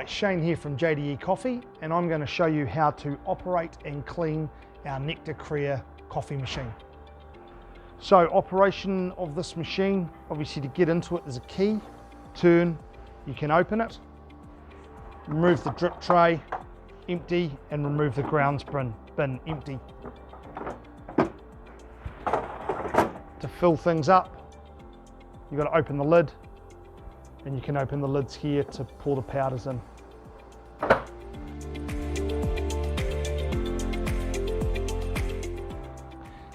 it's Shane here from JDE Coffee, and I'm going to show you how to operate and clean our Necta Krea coffee machine. So operation of this machine, obviously to get into it there's a key, turn, you can open it, remove the drip tray, empty, and remove the grounds bin, empty. To fill things up, you've got to open the lid, and you can open the lids here to pour the powders in.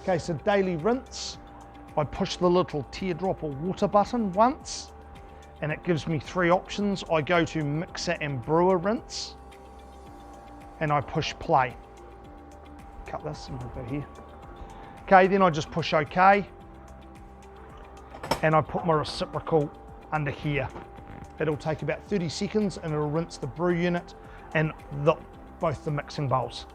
Okay, so daily rinse, I push the little teardrop or water button once, and it gives me 3 options. I go to mixer and brewer rinse, and I push play. Cut this and we'll go here. Okay, then I just push OK, and I put my reciprocal under here. It'll take about 30 seconds and it'll rinse the brew unit and both the mixing bowls.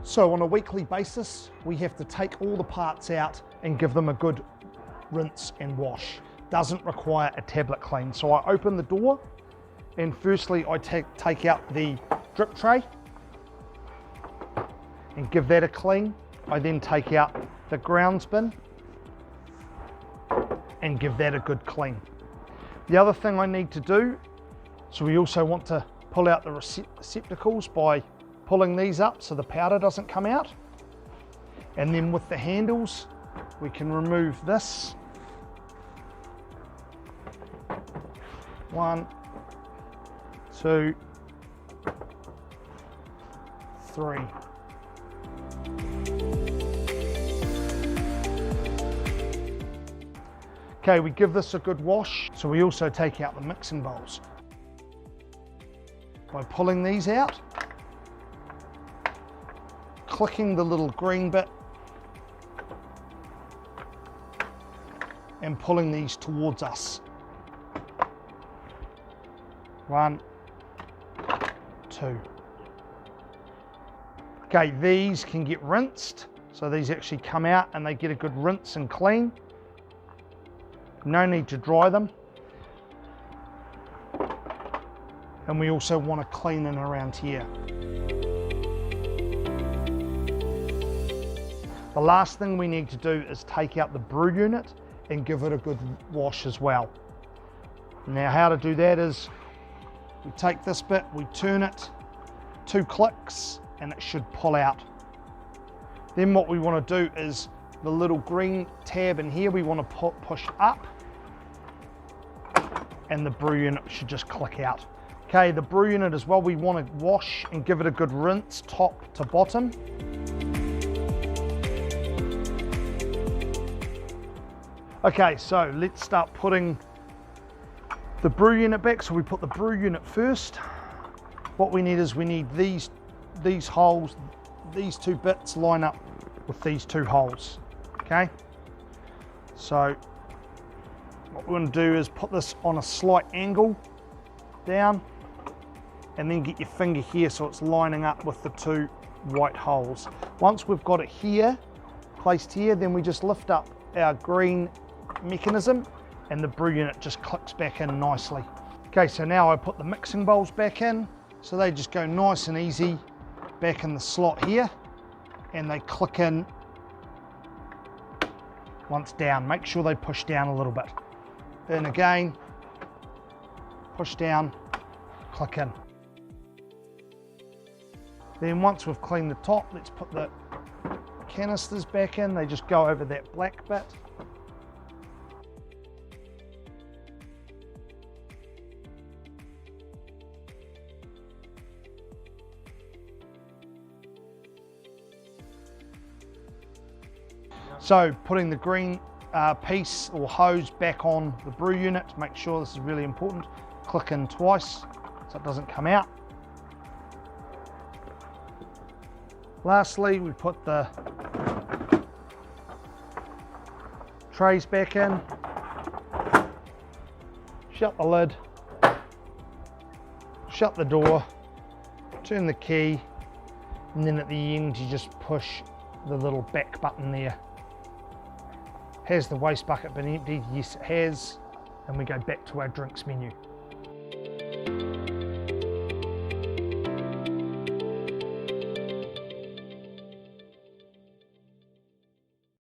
So on a weekly basis, we have to take all the parts out and give them a good rinse and wash. Doesn't require a tablet clean. So I open the door, and firstly I take out the drip tray and give that a clean. I then take out the grounds bin and give that a good clean. The other thing I need to do, so we also want to pull out the receptacles by pulling these up so the powder doesn't come out. And then with the handles, we can remove this. 1, 2, 3. Okay, we give this a good wash, so we also take out the mixing bowls. By pulling these out, clicking the little green bit, and pulling these towards us. 1, 2. Okay, these can get rinsed, so these actually come out and they get a good rinse and clean. No need to dry them. And we also want to clean in around here. The last thing we need to do is take out the brew unit and give it a good wash as well. Now how to do that is, we take this bit, we turn it 2 clicks, and it should pull out. Then what we want to do is the little green tab in here, we want to push up, and the brew unit should just click out. Okay, the brew unit as well, we want to wash and give it a good rinse top to bottom. Okay, so let's start putting the brew unit back. So we put the brew unit first. What we need is we need these holes, these 2 bits line up with these 2 holes. Okay, so what we're going to do is put this on a slight angle down, and then get your finger here so it's lining up with the 2 white holes. Once we've got it here, placed here, then we just lift up our green mechanism and the brew unit just clicks back in nicely. Okay, so now I put the mixing bowls back in, so they just go nice and easy back in the slot here, and they click in once down. Make sure they push down a little bit. In again, push down, click in. Then once we've cleaned the top, let's put the canisters back in. They just go over that black bit. So putting the green piece or hose back on the brew unit, make sure this is really important. Click in twice so it doesn't come out. Lastly, we put the trays back in, shut the lid, shut the door, turn the key, and then at the end you just push the little back button there. Has the waste bucket been emptied? Yes, it has. And we go back to our drinks menu.